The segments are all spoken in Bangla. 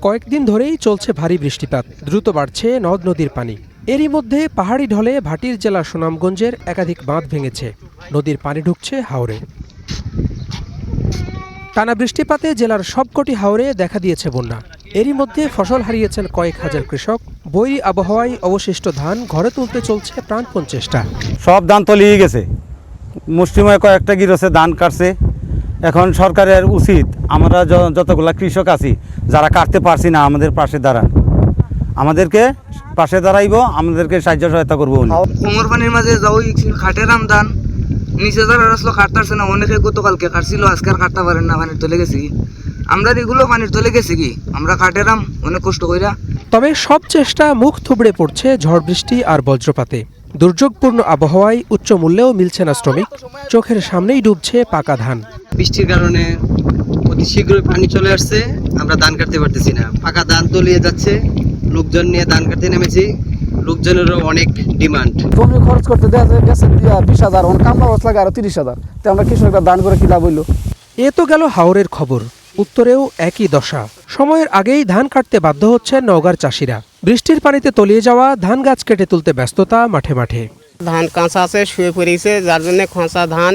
কয়েকদিন ধরেই চলছে ভারী বৃষ্টিপাত, দ্রুত বাড়ছে নদ নদীর পানি। এরই মধ্যে পাহাড়ি ঢলে ভাটির জেলা সুনামগঞ্জের একাধিক বাঁধ ভেঙেছে, নদীর পানি ঢুকছে হাওরে। টানা বৃষ্টিপাতে জেলার সবকটি হাওরে দেখা দিয়েছে বন্যা। এরই মধ্যে ফসল হারিয়েছেন কয়েক হাজার কৃষক। বৈরী আবহাওয়ায় অবশিষ্ট ধান ঘরে তুলতে চলছে প্রাণপণ চেষ্টা। সব ধান তলিয়ে গেছে, মুষ্টিময় কয়েকটা গিরছে ধান কাটছে। এখন সরকারের উচিত আমরা যতগুলা কৃষক আছি যারা কাটতে পারছি না, আমাদের পাশে দাঁড়ান, আমাদেরকে পাশে দাঁড়াইব, আমাদেরকে সাহায্য সহায়তা করবো। কোমর পানির মাঝে যাও খাটের ধান নিচে যারা আসলো কাটতেছে না, অনেকে গতকালকে কাটছিল, আজকে আর কাটতে পারেন না, পানির তলে গেছি কি আমরা এগুলো পানির তলে গেছি কি আমরা কাটেরাম অনেক কষ্ট কইরা। তবে সব চেষ্টা মুখ থুবড়ে পড়ছে ঝড় বৃষ্টি আর বজ্রপাতে। দুর্যোগপূর্ণ আবহাওয়ায় উচ্চ মূল্যেও মিলছে না শ্রমিক, চোখের সামনেই ডুবছে পাকা ধান। বৃষ্টির কারণে অতি শীঘ্রই পানি চলে আসছে, আমরা ধান কাটতে পারতেছি না, পাকা ধান তলিয়ে যাচ্ছে। লোকজন নিয়ে ধান কাটতে নেমেছি, লোকজনেরও অনেক ডিমান্ড। জমি খরচ করতে গেছে 20,000, কামলা খরচ লাগে আরো 30,000, তো আমরা কৃষকরা দান করে কি লাভ হইল? এ তো গেল হাওরের খবর, উত্তরেও একই দশা। সময়ের আগেই ধান কাটতে বাধ্য হচ্ছেন নওগাঁর চাষিরা। বৃষ্টির পানিতে তলিয়ে যাওয়া ধান গাছ কেটে তুলতে ব্যস্ততা মাঠে মাঠে। ধান কাঁচা আছে, শুয়ে পড়েছে, যার জন্য খোঁচা ধান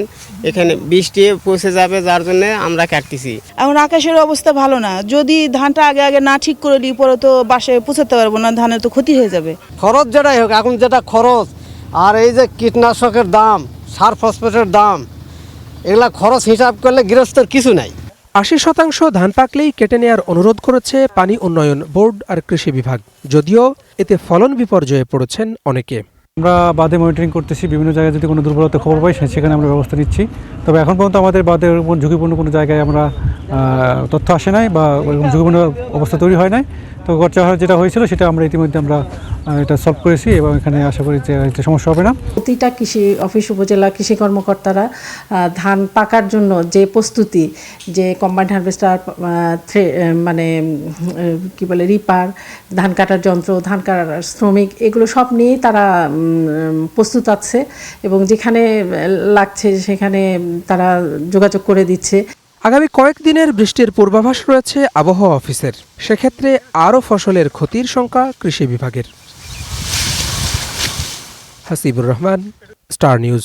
এখানে বৃষ্টি পৌঁছে যাবে, যার জন্য আমরা কাটতেছি। এখন আকাশের অবস্থা ভালো না, যদি ধানটা আগে না ঠিক করে দিই পরে তো বাসায় পৌঁছাতে পারবো না, ধানের তো ক্ষতি হয়ে যাবে। খরচ যেটাই হোক, এখন যেটা খরচ আর এই যে কীটনাশকের দাম, সার ফসফেটের দাম, এগুলা খরচ হিসাব করলে গৃহস্থের কিছু নাই। 80% ধান পাকলেই কেটে নেয়ার অনুরোধ করেছে পানি উন্নয়ন বোর্ড আর কৃষি বিভাগ, যদিও এতে ফলন বিপর্যয়ে পড়েছেন অনেকে। আমরা বাঁধে মনিটরিং করতেছি, বিভিন্ন জায়গায় যদি কোনো দুর্বলতা খবর পাই সেখানে আমরা ব্যবস্থা নিচ্ছি। তবে এখন পর্যন্ত আমাদের বাঁধের ঝুঁকিপূর্ণ কোনো জায়গায় আমরা তথ্য আসে নাই বা ঝুঁকিপূর্ণ অবস্থা তৈরি হয় নাই। তো গড়চা যেটা হয়েছিল সেটা আমরা ইতিমধ্যে আমরা এটা সলভ করেছি এবং এখানে আশা করি যে সমস্যা হবে না। প্রতিটা কৃষি অফিস উপজেলা কৃষি কর্মকর্তারা ধান পাকার জন্য যে প্রস্তুতি, যে কম্বাইন্ড হারভেস্টার, মানে কি বলে রিপার, ধান কাটার যন্ত্র, ধান কাটার শ্রমিক, এগুলো সব নিয়েই তারা প্রস্তুত আছে এবং যেখানে লাগছে সেখানে তারা যোগাযোগ করে দিচ্ছে। আগামী কয়েকদিনের বৃষ্টির পূর্বাভাস রয়েছে আবহাওয়া অফিসের, সেক্ষেত্রে আরও ফসলের ক্ষতির শঙ্কা কৃষি বিভাগের। Hasibur Rahman, star news.